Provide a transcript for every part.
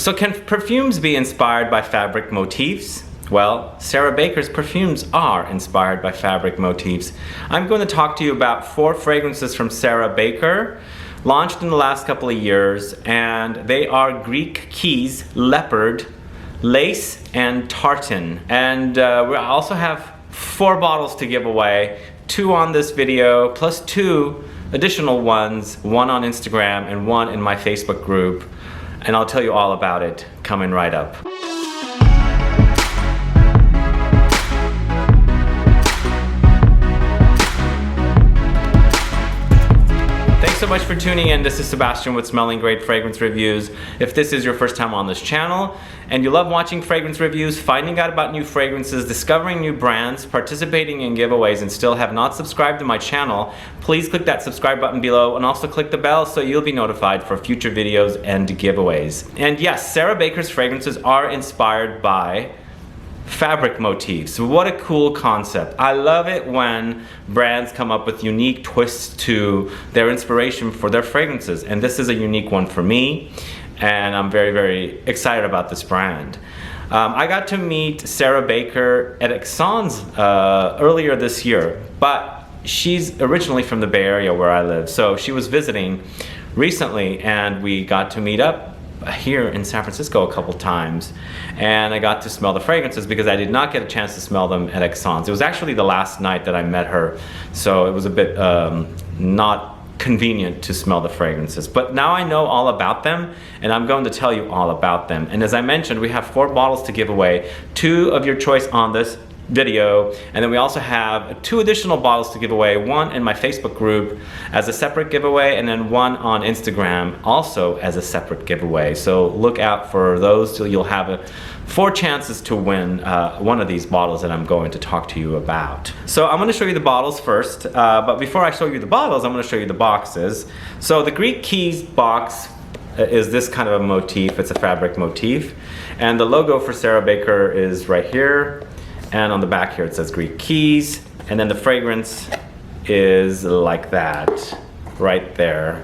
So can perfumes be inspired by fabric motifs? Well, Sarah Baker's perfumes are inspired by fabric motifs. I'm going to talk to you about 4 fragrances from Sarah Baker, launched in the last couple of years, and they are Greek Keys, Leopard, Lace, and Tartan. And we also have 4 bottles to give away, 2 on this video, plus 2 additional ones, 1 on Instagram and 1 in my Facebook group. And I'll tell you all about it coming right up. Thanks so much for tuning in. This is Sebastian with Smelling Great Fragrance Reviews. If this is your first time on this channel and you love watching fragrance reviews, finding out about new fragrances, discovering new brands, participating in giveaways, and still have not subscribed to my channel, please click that subscribe button below and also click the bell so you'll be notified for future videos and giveaways. And yes, Sarah Baker's fragrances are inspired by fabric motifs. What a cool concept. I love it when brands come up with unique twists to their inspiration for their fragrances, and this is a unique one for me, and I'm very, very excited about this brand. I got to meet Sarah Baker at Ozone's earlier this year, but she's originally from the Bay Area where I live, so she was visiting recently and we got to meet up here in San Francisco a couple times, and I got to smell the fragrances because I did not get a chance to smell them at Ozone's. It was actually the last night that I met her, so it was a bit not convenient to smell the fragrances. But now I know all about them, and I'm going to tell you all about them. And as I mentioned, we have 4 bottles to give away, 2 of your choice on this video, and then we also have 2 additional bottles to give away, 1 in my Facebook group as a separate giveaway, and then 1 on Instagram also as a separate giveaway. So look out for those till you'll have 4 chances to win one of these bottles that I'm going to talk to you about. So I'm going to show you the bottles first, but before I show you the bottles, I'm going to show you the boxes. So the Greek Keys box is this kind of a motif. It's a fabric motif, and the logo for Sarah Baker is right here. And on the back here it says Greek Keys, and then the fragrance is like that, right there.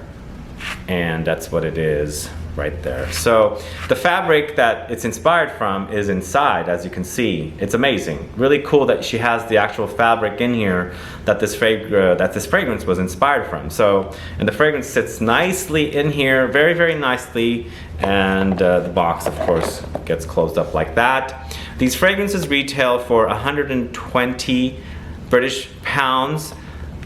And that's what it is right there. So the fabric that it's inspired from is inside, as you can see. It's amazing. Really cool that she has the actual fabric in here that this fragrance was inspired from. So, and the fragrance sits nicely in here, very, very nicely. And the box, of course, gets closed up like that. These fragrances retail for 120 British pounds.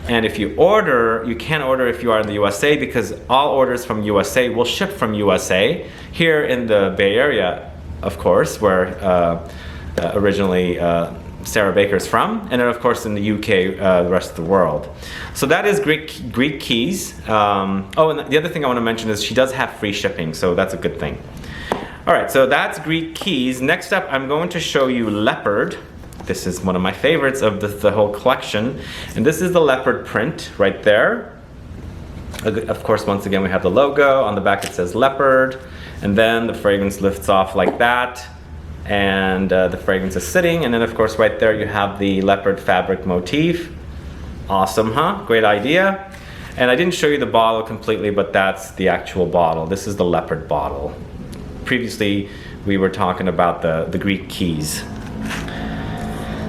And if you order, you can't order if you are in the USA, because all orders from USA will ship from USA. Here in the Bay Area, of course, where originally Sarah Baker's from, and then of course in the UK, the rest of the world. So that is Greek Keys. Oh, and the other thing I want to mention is she does have free shipping, so that's a good thing. All right, so that's Greek Keys. Next up, I'm going to show you Leopard. This is one of my favorites of the whole collection. And this is the leopard print right there. Of course, once again, we have the logo. On the back it says Leopard. And then the fragrance lifts off like that. And the fragrance is sitting. And then, of course, right there you have the leopard fabric motif. Awesome, huh? Great idea. And I didn't show you the bottle completely, but that's the actual bottle. This is the Leopard bottle. Previously, we were talking about the Greek Keys.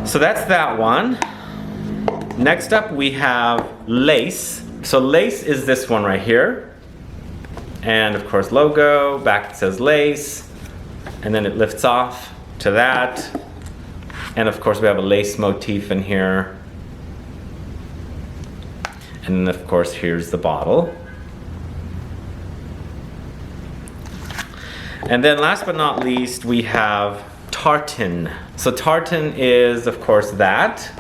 So that's that one. Next up we have Lace. So Lace is this one right here. And of course logo, back it says Lace. And then it lifts off to that. And of course we have a lace motif in here. And then of course here's the bottle. And then last but not least we have Tartan. So Tartan is, of course, that.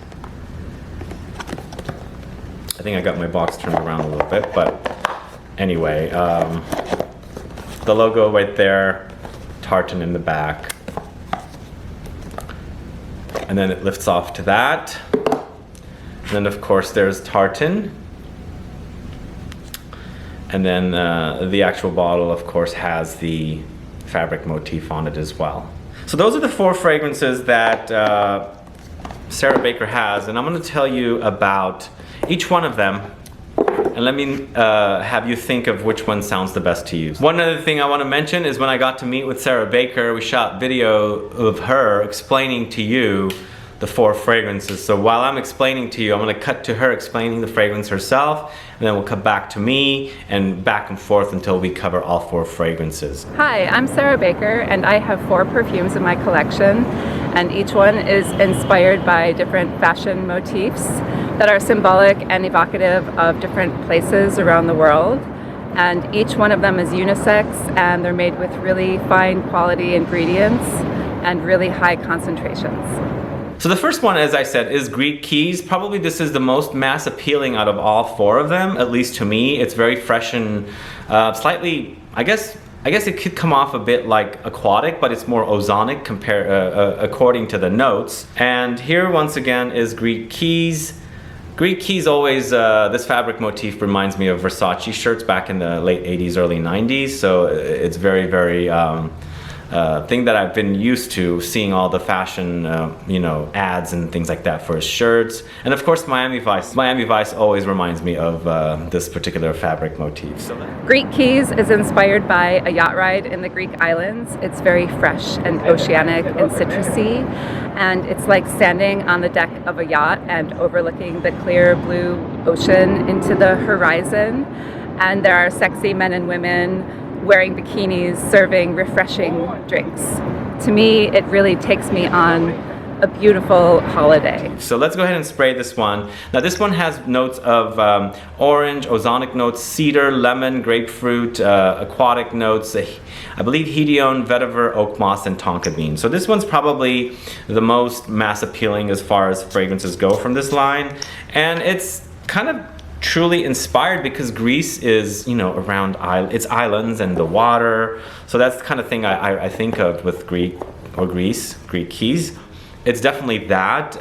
I think I got my box turned around a little bit, but anyway, the logo right there, Tartan in the back. And then it lifts off to that. And then, of course, there's Tartan. And then the actual bottle, of course, has the fabric motif on it as well. So those are the 4 fragrances that Sarah Baker has, and I'm going to tell you about each one of them and let me have you think of which one sounds the best to use. One other thing I want to mention is when I got to meet with Sarah Baker, we shot video of her explaining to you the 4 fragrances. So while I'm explaining to you, I'm going to cut to her explaining the fragrance herself, and then we'll come back to me and back and forth until we cover all 4 fragrances. Hi, I'm Sarah Baker, and I have 4 perfumes in my collection, and each one is inspired by different fashion motifs that are symbolic and evocative of different places around the world. And each one of them is unisex, and they're made with really fine quality ingredients and really high concentrations. So the first one, as I said, is Greek Keys. Probably this is the most mass appealing out of all 4 of them, at least to me. It's very fresh and slightly, I guess it could come off a bit like aquatic, but it's more ozonic according to the notes. And here once again is Greek Keys. Greek Keys always, this fabric motif reminds me of Versace shirts back in the late 80s, early 90s. So it's very, very thing that I've been used to seeing all the fashion, you know, ads and things like that for his shirts. And of course, Miami Vice. Miami Vice always reminds me of this particular fabric motif. So Greek Keys is inspired by a yacht ride in the Greek islands. It's very fresh and oceanic and citrusy. And it's like standing on the deck of a yacht and overlooking the clear blue ocean into the horizon. And there are sexy men and women wearing bikinis, serving refreshing drinks. To me, it really takes me on a beautiful holiday. So let's go ahead and spray this one. Now this one has notes of orange, ozonic notes, cedar, lemon, grapefruit, aquatic notes, I believe Hedione, Vetiver, Oakmoss, and tonka bean. So this one's probably the most mass appealing as far as fragrances go from this line. And it's kind of truly inspired because Greece is, you know, around its islands and the water. So that's the kind of thing I think of with Greek Keys. It's definitely that.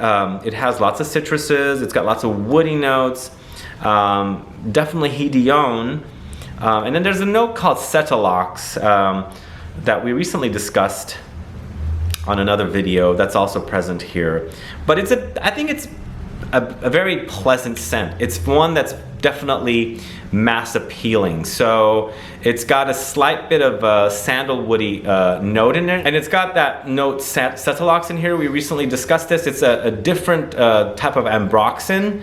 It has lots of citruses. It's got lots of woody notes. Definitely Hedione. And then there's a note called Cetalox that we recently discussed on another video that's also present here. But I think it's a very pleasant scent. It's one that's definitely mass appealing. So it's got a slight bit of a sandalwoody note in it, and it's got that note Cetalox in here. We recently discussed this. It's a different type of ambroxan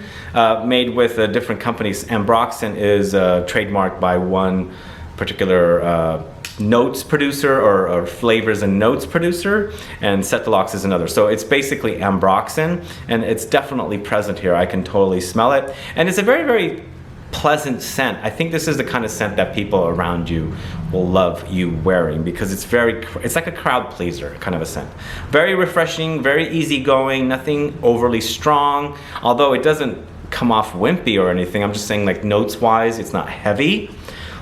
made with different companies. Ambroxan is trademarked by one particular notes producer or flavors and notes producer, and Cetalox is another. So it's basically ambroxan, and it's definitely present here. I can totally smell it, and it's a very, very pleasant scent. I think this is the kind of scent that people around you will love you wearing because it's like a crowd pleaser kind of a scent. Very refreshing, very easygoing, nothing overly strong, although it doesn't come off wimpy or anything. I'm just saying, like, notes wise, it's not heavy.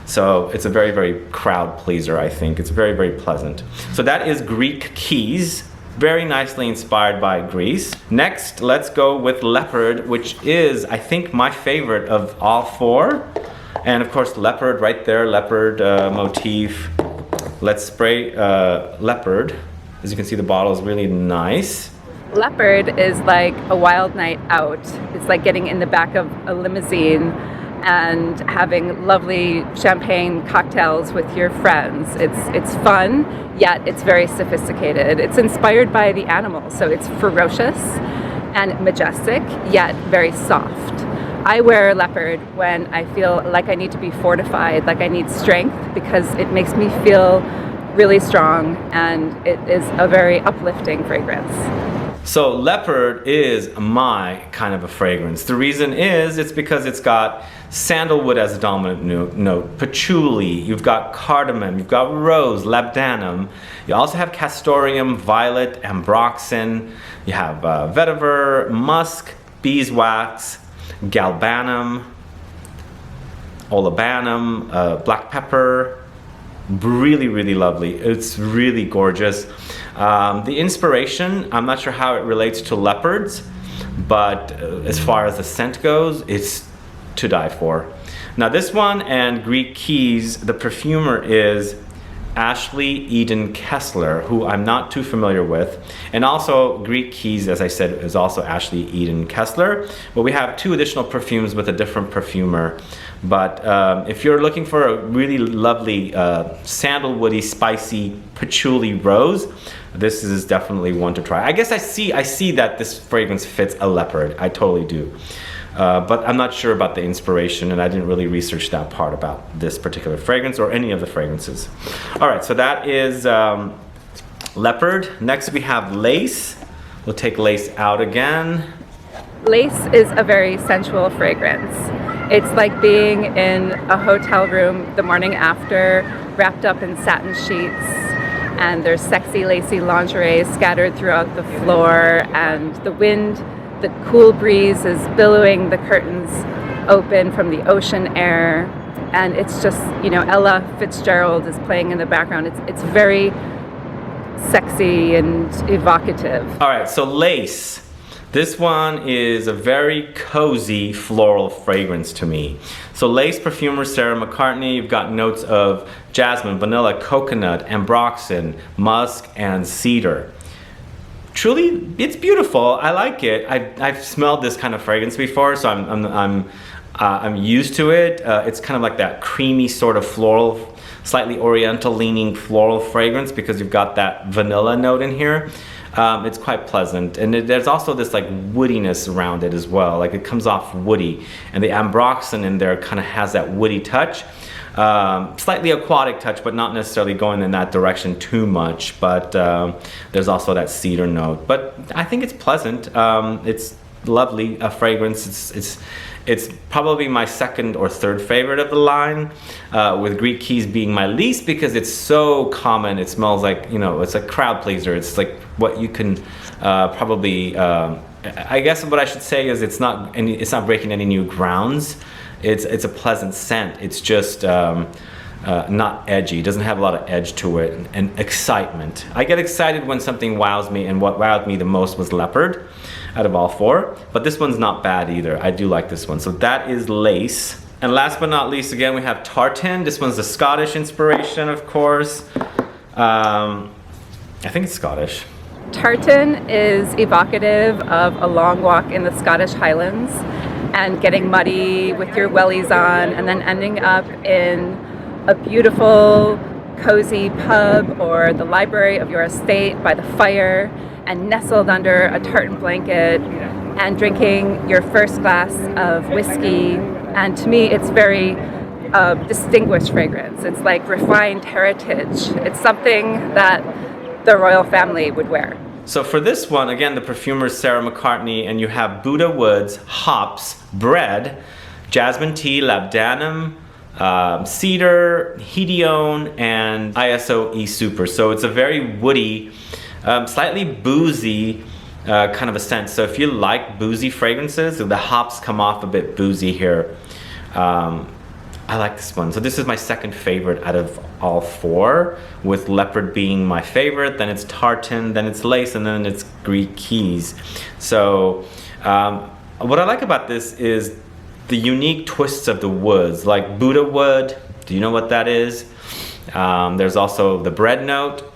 So it's a very, very crowd pleaser, I think. It's very, very pleasant. So that is Greek Keys, very nicely inspired by Greece. Next, let's go with Leopard, which is, I think, my favorite of all 4. And of course, Leopard right there, Leopard motif. Let's spray Leopard. As you can see, the bottle is really nice. Leopard is like a wild night out. It's like getting in the back of a limousine and having lovely champagne cocktails with your friends. It's fun, yet it's very sophisticated. It's inspired by the animal, so it's ferocious and majestic, yet very soft. I wear Leopard when I feel like I need to be fortified, like I need strength, because it makes me feel really strong, and it is a very uplifting fragrance. So Leopard is my kind of a fragrance. The reason is it's because it's got sandalwood as a dominant note, patchouli, you've got cardamom, you've got rose, labdanum. You also have castoreum, violet, ambroxan. You have vetiver, musk, beeswax, galbanum, olibanum, black pepper. Really, really lovely. It's really gorgeous. The inspiration, I'm not sure how it relates to leopards, but as far as the scent goes, it's to die for. Now this one and Greek Keys, the perfumer is Ashley Eden Kessler, who I'm not too familiar with. And also Greek Keys, as I said, is also Ashley Eden Kessler. But we have 2 additional perfumes with a different perfumer. But if you're looking for a really lovely sandalwoody, spicy patchouli rose, this is definitely one to try. I guess I see that this fragrance fits a leopard. I totally do. But I'm not sure about the inspiration, and I didn't really research that part about this particular fragrance or any of the fragrances. All right, so that is Leopard. Next we have Lace. We'll take Lace out again. Lace is a very sensual fragrance. It's like being in a hotel room the morning after, wrapped up in satin sheets, and there's sexy, lacy lingerie scattered throughout the floor, and the wind, the cool breeze is billowing the curtains open from the ocean air, and it's just, you know, Ella Fitzgerald is playing in the background. It's very sexy and evocative. All right, so Lace. This one is a very cozy floral fragrance to me. So Lace Perfumer Sarah McCartney, you've got notes of jasmine, vanilla, coconut, ambroxan, musk, and cedar. Truly, it's beautiful. I like it. I've smelled this kind of fragrance before, so I'm used to it. It's kind of like that creamy sort of floral, slightly oriental leaning floral fragrance because you've got that vanilla note in here. It's quite pleasant, and there's also this like woodiness around it as well. Like it comes off woody, and the ambroxan in there kind of has that woody touch. Slightly aquatic touch, but not necessarily going in that direction too much. But there's also that cedar note. But I think it's pleasant. It's lovely, a fragrance. It's probably my second or third favorite of the line, with Greek Keys being my least because it's so common. It smells like, you know, it's a crowd pleaser. It's like what you can probably, I guess what I should say is it's not breaking any new grounds. It's a pleasant scent. It's just not edgy. It doesn't have a lot of edge to it and excitement. I get excited when something wows me, and what wowed me the most was Leopard out of all four, but this one's not bad either. I do like this one. So that is Lace. And last but not least, again, we have Tartan. This one's a Scottish inspiration, of course. I think it's Scottish. Tartan is evocative of a long walk in the Scottish Highlands and getting muddy with your wellies on and then ending up in a beautiful, cozy pub or the library of your estate by the fire and nestled under a tartan blanket and drinking your first glass of whiskey. And to me, it's very distinguished fragrance. It's like refined heritage. It's something that the royal family would wear. So for this one, again, the perfumer is Sarah McCartney, and you have Buddha woods, hops, bread, jasmine tea, labdanum, cedar, Hedione, and ISO E Super. So it's a very woody, slightly boozy kind of a scent. So if you like boozy fragrances, the hops come off a bit boozy here. I like this one. So this is my second favorite out of all four, with Leopard being my favorite, then it's Tartan, then it's Lace, and then it's Greek Keys. So what I like about this is the unique twists of the woods, like Buddha wood. Do you know what that is? There's also the bread note.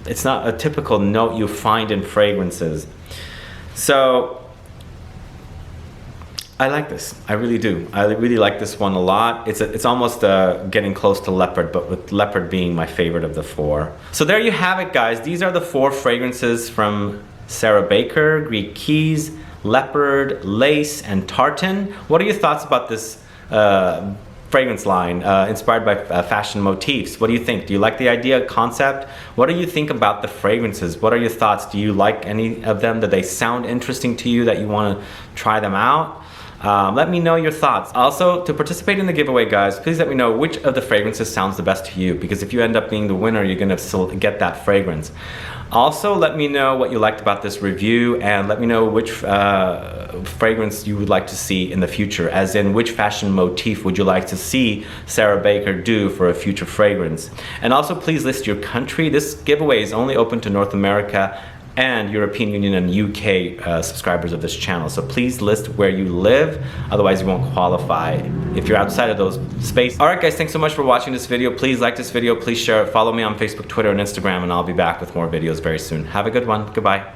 It's not a typical note you find in fragrances. So I like this. I really do. I really like this one a lot. It's almost getting close to Leopard, but with Leopard being my favorite of the four. So there you have it, guys. These are the four fragrances from Sarah Baker, Greek Keys, Leopard, Lace, and Tartan. What are your thoughts about this fragrance line inspired by fashion motifs? What do you think? Do you like the idea, concept? What do you think about the fragrances? What are your thoughts? Do you like any of them? Do they sound interesting to you that you want to try them out? Let me know your thoughts. Also, to participate in the giveaway, guys, please let me know which of the fragrances sounds the best to you, because if you end up being the winner, you're gonna still get that fragrance. Also, let me know what you liked about this review, and let me know which fragrance you would like to see in the future, as in which fashion motif would you like to see Sarah Baker do for a future fragrance. And also, please list your country. This giveaway is only open to North America and European Union and UK subscribers of this channel. So please list where you live, otherwise you won't qualify if you're outside of those spaces. All right, guys, thanks so much for watching this video. Please like this video, please share it, follow me on Facebook, Twitter, and Instagram, and I'll be back with more videos very soon. Have a good one, goodbye.